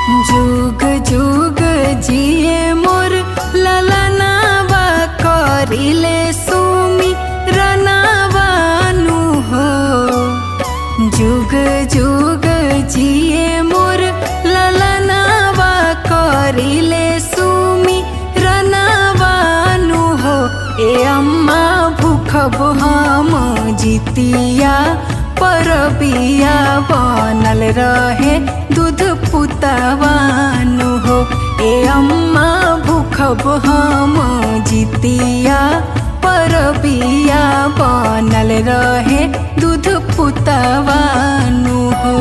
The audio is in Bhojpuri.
जुग जुग जिए मोर ललनावा करिले सुमी रनावानु हो। जुग जुग जिए मोर ललनावा करिले सुमी रनावानु हो। ए अम्मा भूखब हम जितिया परबिया बनल रहे दूध पुतवानु हो। ए अम्मा भूखब हम जितिया परबिया बनल रहे दूध पुतवानु हो।